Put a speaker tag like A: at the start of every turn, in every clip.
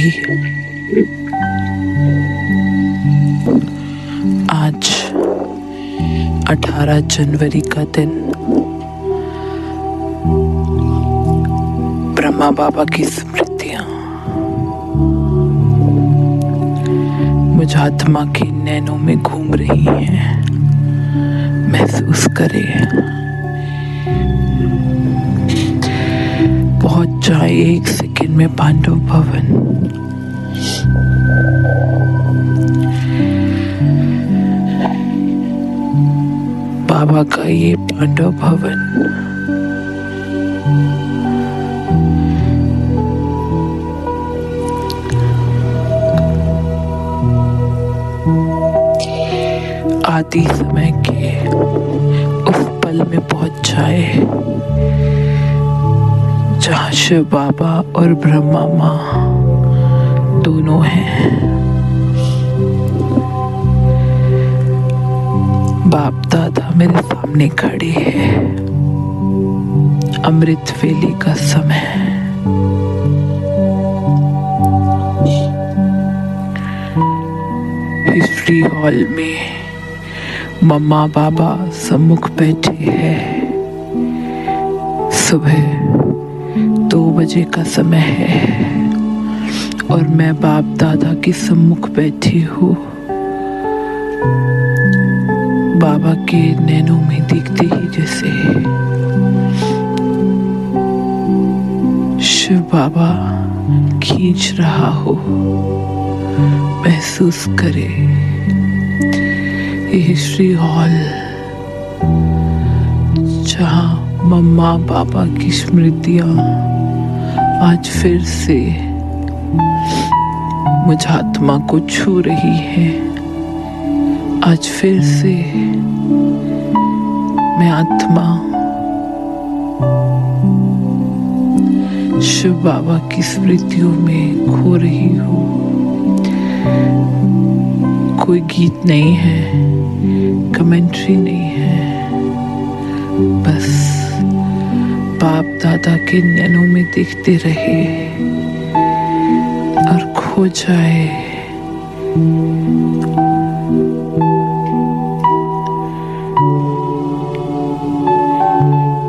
A: सभी, आज 18 जनवरी का दिन ब्रह्मा बाबा की स्मृतियां मुझ आत्मा के नैनों में घूम रही हैं। महसूस करें, पहुंच जाए 1 सेकंड में पांडव भवन। बाबा का ये पांडव भवन आदि समय के उस पल में पहुंच जाए जहाँ शिव बाबा और ब्रह्मा माँ दोनों हैं। बाप दादा मेरे सामने खड़े हैं। अमृत वेले का समय है। हिस्ट्री हॉल में मम्मा बाबा सम्मुख बैठे हैं। सुबह 2 बजे का समय है और मैं बाप दादा के सम्मुख बैठी हूँ। बाबा के नैनों में देखते ही जैसे शिव बाबा खींच रहा हो। महसूस करे ये हिस्ट्री हॉल जहाँ मम्मा बाबा की स्मृतियां आज फिर से मुझ आत्मा को छू रही है। आज फिर से मैं आत्मा शिव बाबा की स्मृतियों में खो रही हूँ। कोई गीत नहीं है, कमेंट्री नहीं है, बस बाप दादा के नैनों में देखते रहे और खो जाए।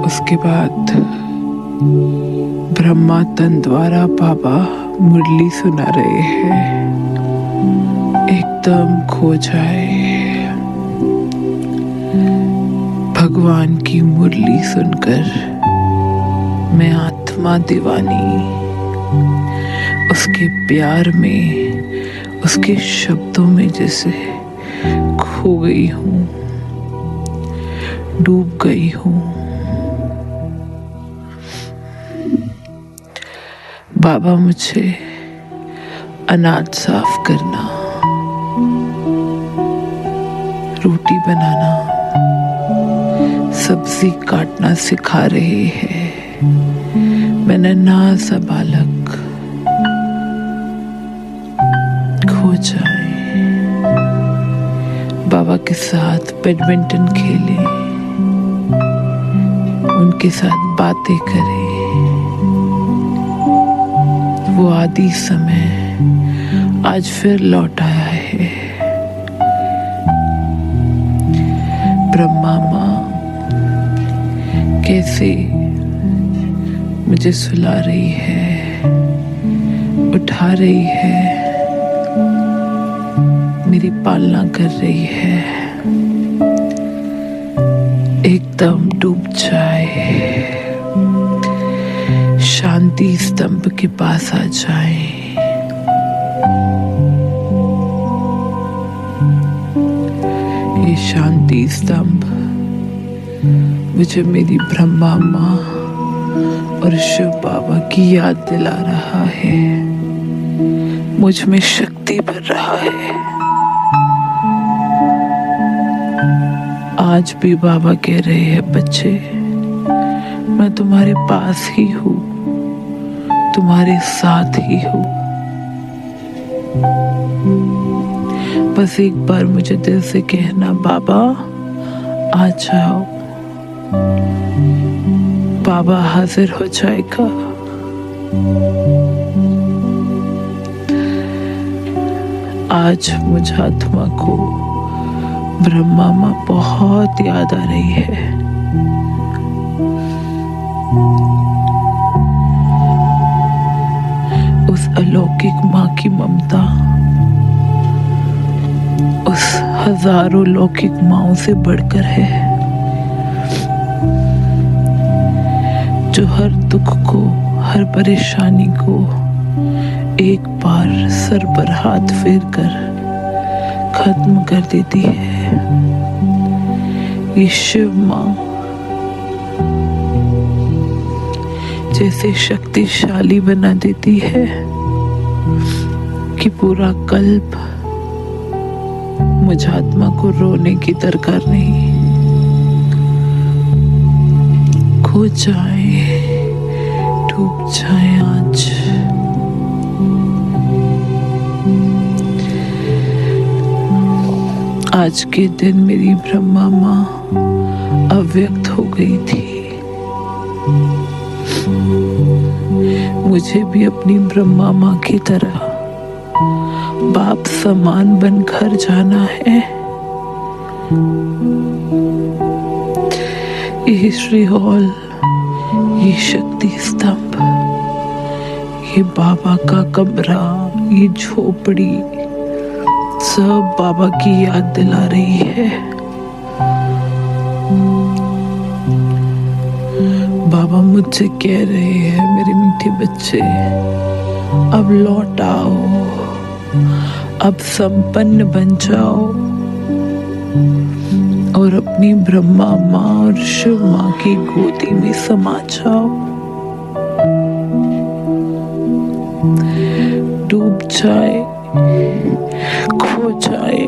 A: उसके बाद ब्रह्मा तन द्वारा बाबा मुरली सुना रहे हैं। एकदम खो जाए भगवान की मुरली सुनकर। मैं आत्मा दीवानी उसके प्यार में, उसके शब्दों में जैसे खो गई हूँ, डूब गई हूँ। बाबा मुझे अनाज साफ करना, रोटी बनाना, सब्जी काटना सिखा रहे हैं। मैं नन्हा सा बालक खो जाए। बाबा के साथ बैडमिंटन खेले, उनके साथ बातें करें। वो आदि समय आज फिर लौट आया है। ब्रह्मा माँ कैसे मुझे सुला रही है, उठा रही है, मेरी पालना कर रही है। एकदम डूब जाए, शांति स्तंभ के पास आ जाए। ये शांति स्तंभ मुझे मेरी ब्रह्मा माँ और शिव बाबा की याद दिला रहा है। मुझ में शक्ति भर रहा है। आज भी बाबा कह रहे हैं, बच्चे मैं तुम्हारे पास ही हूँ, तुम्हारे साथ ही हूँ। बस एक बार मुझे दिल से कहना, बाबा आ जाओ। बाबा हाजिर हो जाएगा। आज मुझात्मा को ब्रह्मा माँ बहुत याद आ रही है। उस अलौकिक माँ की ममता उस हजारों लौकिक माँओं से बढ़कर है, जो हर दुख को, हर परेशानी को एक बार सर पर हाथ फेर कर खत्म कर देती है। ये शिव माँ जैसे शक्तिशाली बना देती है कि पूरा कल्प मुझात्मा को रोने की दरकार नहीं। खो जाए, डूब जाए आज। आज के दिन मेरी ब्रह्मा माँ अव्यक्त हो गई थी। मुझे भी अपनी ब्रह्मा माँ की तरह बाप समान बन घर जाना है। ये श्री हॉल, ये शक्ति स्तंभ, ये बाबा का कमरा, ये झोपड़ी सब बाबा की याद दिला रही है। बाबा मुझसे कह रहे हैं, मेरे मीठे बच्चे अब लौट आओ, अब संपन्न बन जाओ और अपनी ब्रह्मा माँ और शिव माँ की गोदी में समा जाओ। डूब जाए, खो जाए।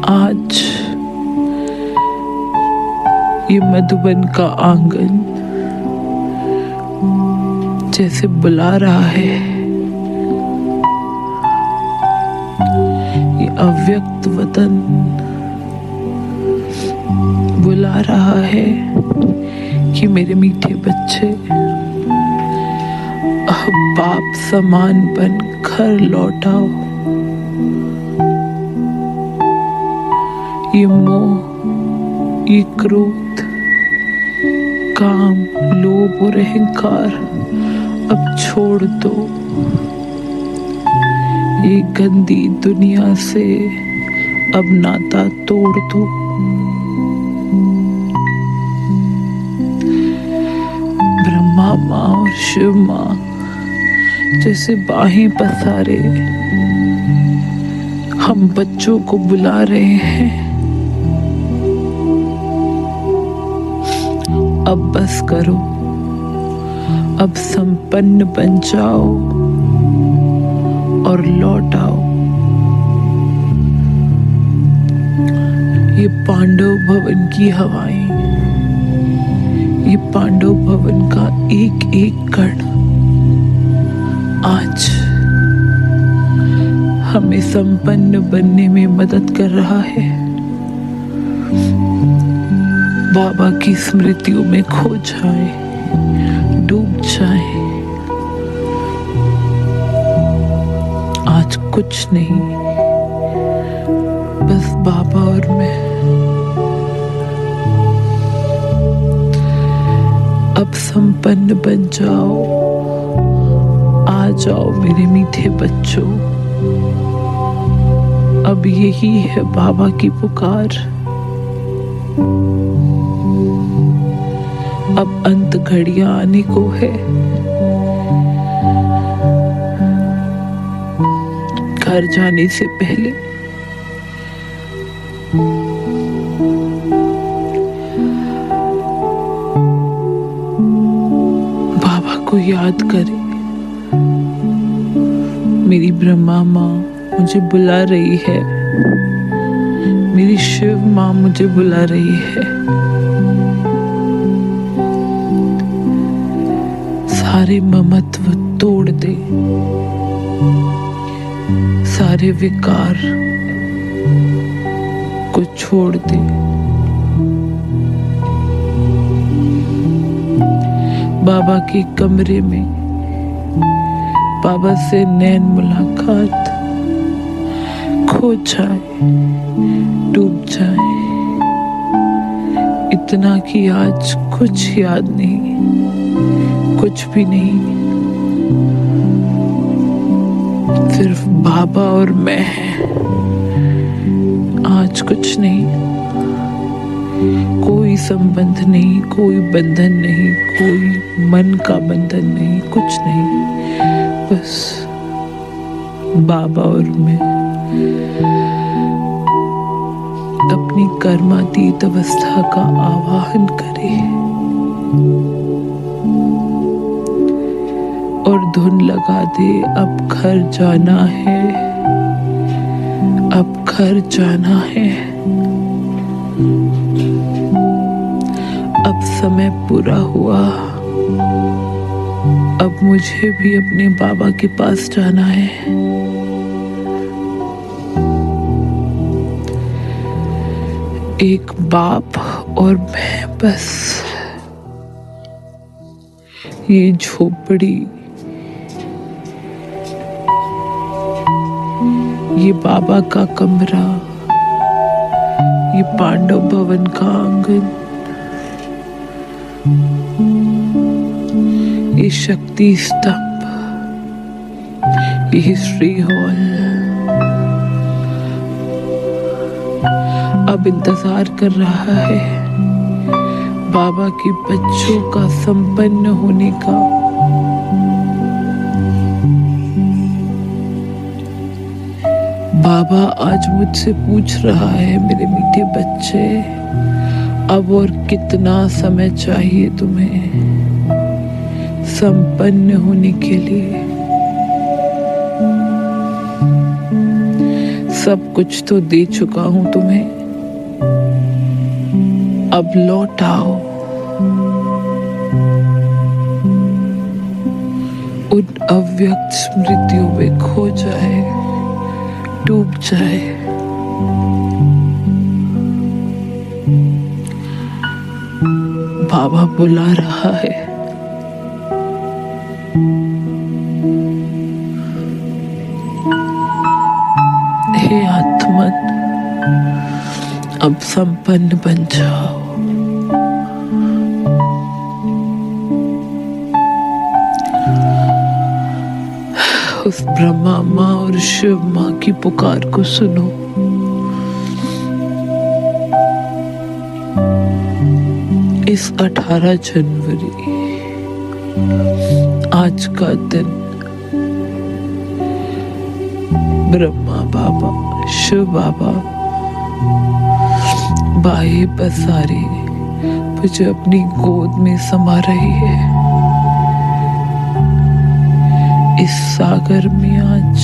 A: आज ये मधुबन का आंगन जैसे बुला रहा है, ये अव्यक्त वतन बुला रहा है कि मेरे मीठे बच्चे अब बाप समान बन घर लौटाओ। ये मोह, ये क्रोध, काम, लोभ और अहंकार अब छोड़ दो। ये गंदी दुनिया से अब नाता तोड़ दो। ब्रह्मा माँ और शिव माँ जैसे बाहें पसारे हम बच्चों को बुला रहे हैं। अब बस करो, अब संपन्न बन जाओ और लौट आओ। ये पांडव भवन की हवाएं, ये पांडव भवन का एक एक कण आज हमें संपन्न बनने में मदद कर रहा है। बाबा की स्मृतियों में खो जाए, डूब जाए। आज कुछ नहीं, बस बाबा और मैं। अब संपन्न बन जाओ, आ जाओ मेरे मीठे बच्चों। अब यही है बाबा की पुकार। अब अंत घड़ियां आने को है। घर जाने से पहले बाबा को याद करें। मेरी ब्रह्मा माँ मुझे बुला रही है, मेरी शिव माँ मुझे बुला रही है। सारे ममत्व तोड़ दे, सारे विकार को छोड़ दे। बाबा के कमरे में बाबा से नैन मुलाकात खो जाए, डूब जाए, इतना कि आज कुछ याद नहीं, कुछ भी नहीं, सिर्फ बाबा और मैं हैं। आज कुछ नहीं, कोई संबंध नहीं, कोई बंधन नहीं, कोई मन का बंधन नहीं, कुछ नहीं, बस बाबा और मैं अपनी कर्मातीत अवस्था का आवाहन करें और धुन लगा दे। अब घर जाना है, अब घर जाना है, अब समय पूरा हुआ, अब मुझे भी अपने बाबा के पास जाना है। एक बाप और मैं, बस ये झोपड़ी, ये बाबा का कमरा, ये पांडव भवन का आंगन, ये शक्ति स्तंभ, ये हिस्ट्री हॉल। अब इंतजार कर रहा है बाबा के बच्चों का संपन्न होने का। बाबा आज मुझसे पूछ रहा है, मेरे मीठे बच्चे, अब और कितना समय चाहिए तुम्हें संपन्न होने के लिए? सब कुछ तो दे चुका हूं तुम्हें, अब लौट आओ। उन अव्यक्त स्मृतियों में खो जाए, डूब जाए। बाबा बुला रहा है। हे आत्मन, अब संपन्न बन जाओ। उस ब्रह्मा माँ और शिव माँ की पुकार को सुनो। इस 18 जनवरी आज का दिन ब्रह्मा बाबा, शिव बाबा, बाहे पसारे मुझे अपनी गोद में समा रहे हैं। इस सागर में आज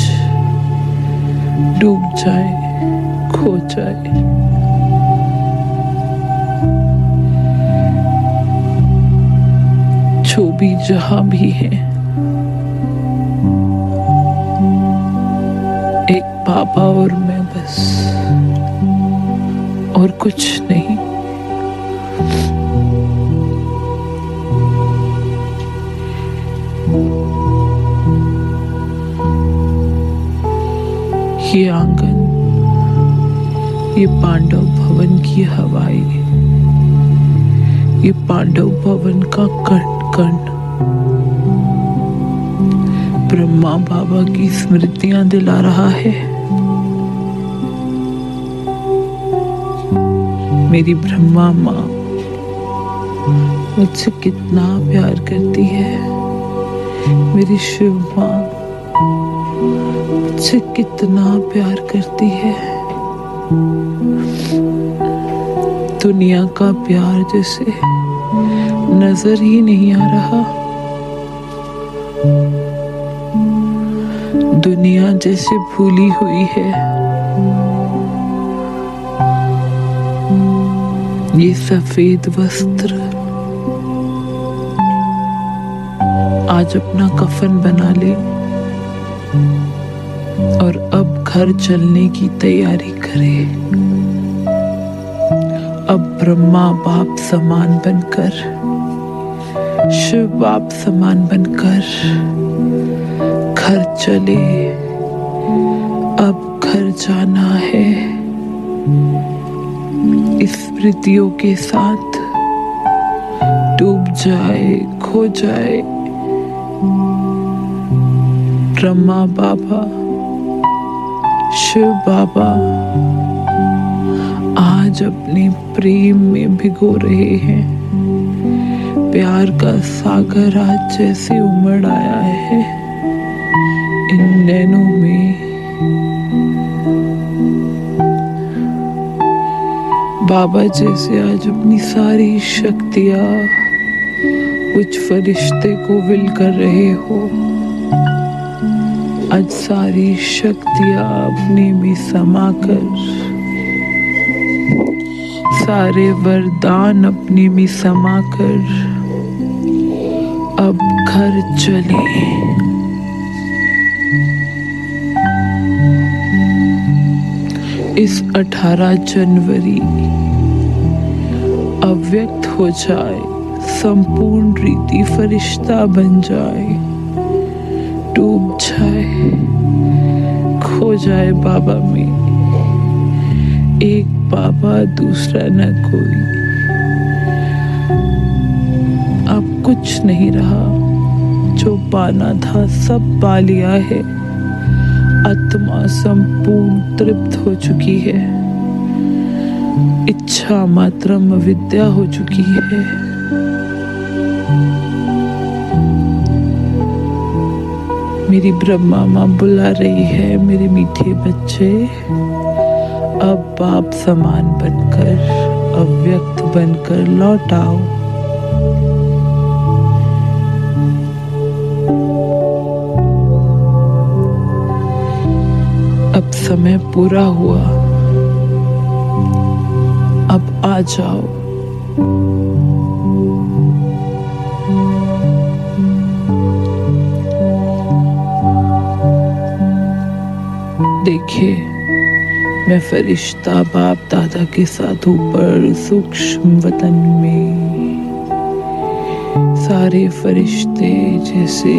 A: डूब जाए, खो जाए। जो भी जहां भी है, एक बाबा और मैं, बस और कुछ नहीं। ये आंगन, ये पांडव भवन की हवाएं, ये पांडव भवन का कण कण ब्रह्मा बाबा की स्मृतियां दिला रहा है। मेरी ब्रह्मा माँ मुझसे कितना प्यार करती है, मेरी शिव माँ मुझसे कितना प्यार करती है। दुनिया का प्यार जैसे नजर ही नहीं आ रहा, दुनिया जैसे भूली हुई है। ये सफेद वस्त्र आज अपना कफन बना ले और अब घर चलने की तैयारी करे। अब ब्रह्मा बाप समान बनकर, शिव बाप समान बनकर घर चले, अब घर जाना है स्मृतियों के साथ। डूब जाए, खो जाए ब्रह्मा बाबा, शिव बाबा आज अपने प्रेम में भिगो रहे हैं। प्यार का सागर आज जैसे उमड़ आया है इन नैनों में। बाबा जैसे आज अपनी सारी शक्तियां कुछ फरिश्ते को विल कर रहे हो। आज सारी शक्तियां अपने में समाकर, सारे वरदान अपने में समाकर अब घर चले। इस 18 जनवरी अव्यक्त हो जाए, संपूर्ण रीति फरिश्ता बन जाए, डूब जाए, खो जाए बाबा में। एक बाबा दूसरा न कोई, अब कुछ नहीं रहा, जो पाना था सब पा लिया है। आत्मा संपूर्ण तृप्त हो चुकी है, इच्छा मात्रम विद्या हो चुकी है। मेरी ब्रह्मा माँ बुला रही है, मेरे मीठे बच्चे अब बाप समान बनकर, अव्यक्त बनकर लौट आओ। अब समय पूरा हुआ, अब आ जाओ। देखिए, मैं फरिश्ता बाप दादा के साथ ऊपर सूक्ष्म वतन में, सारे फरिश्ते जैसे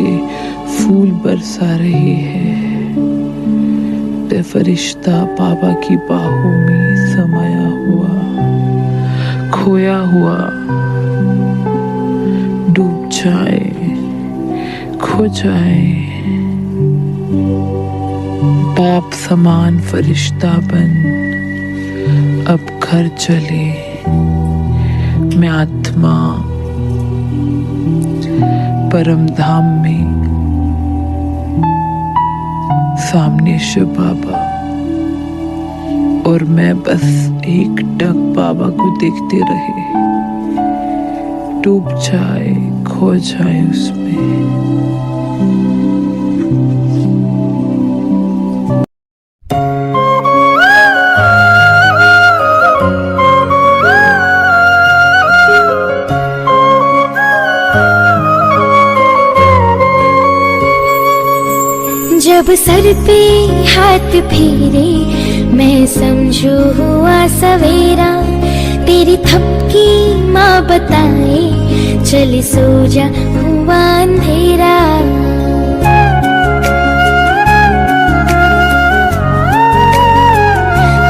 A: फूल बरसा रहे हैं। फरिश्ता बाबा की बाहों में समाया हुआ, खोया हुआ, डूब जाए, खो जाए, बाप समान फरिश्ता बन अब घर चले। मैं आत्मा परम धाम में, सामने शिव बाबा और मैं बस एक टक बाबा को देखते रहे, डूब जाए, खो जाए उसमें।
B: जब सर पे हाथ फेरे मैं समझू हुआ सवेरा, तेरी थपकी माँ बताए चल सो जा हुआ अंधेरा।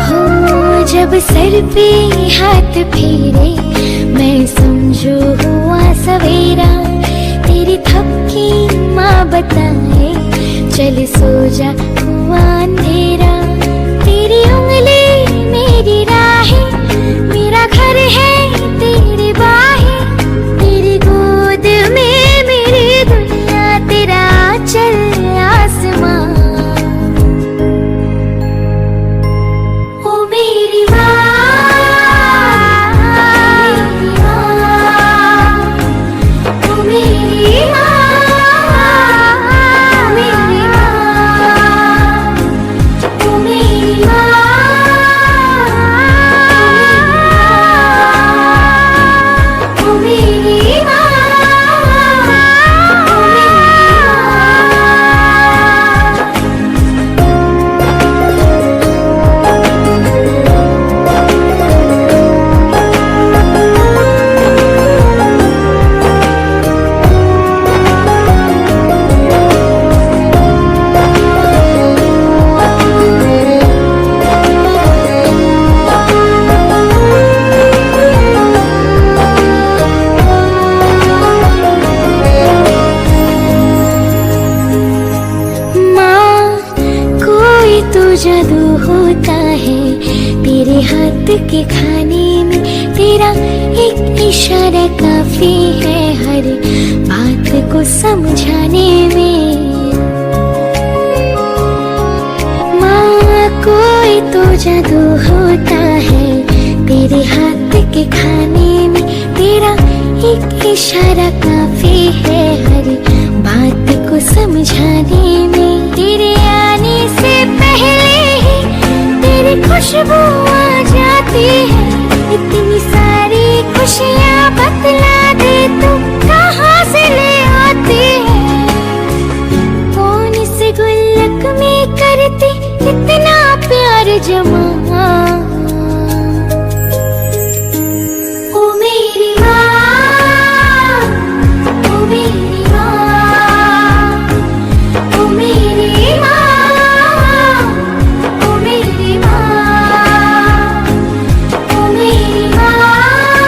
B: हो जब सर पे हाथ फेरे मैं समझू हुआ सवेरा, तेरी थपकी माँ बताए चल सो जा हुआ अंधेरा। तेरी उंगली मेरी राहें, मेरा घर है तेरी बाहें, तेरी गोद में मेरी दुनिया, तेरा चल आसमां। ओ मेरी माँ, ओ मेरी माँ, तेरा एक इशारा काफी है हर बात को समझाने में। माँ कोई तो जादू होता है तेरे हाथ के खाने में, तेरा एक इशारा काफी है हर बात को समझाने में। तेरे आने से पहले ही तेरी खुशबू आ जाती है, इतनी सारी खुशियाँ बतला दे तू कहाँ से ले आती है। कौन से गुल्लक में करती इतना प्यार जमा। ओ मेरी माँ, ओ मेरी माँ, ओ मेरी माँ, ओ मेरी माँ, ओ मेरी माँ, ओ मेरी माँ, ओ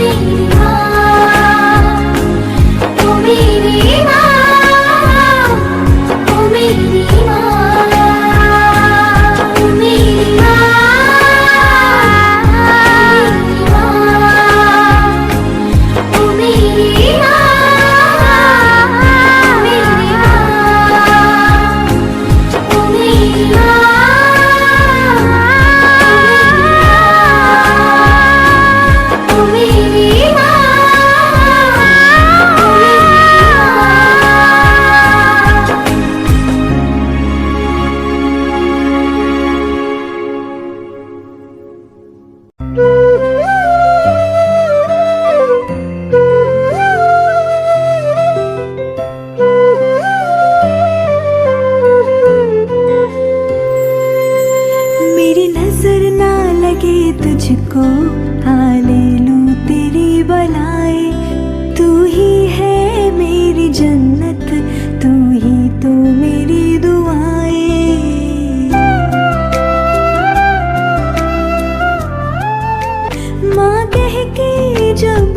B: मेरी माँ, ओ मेरी
C: मेरी नजर ना लगे तुझको, हाले लूं तेरी बलाए। तू ही है मेरी जन्नत, तू ही तो मेरी दुआएं। माँ कह के जब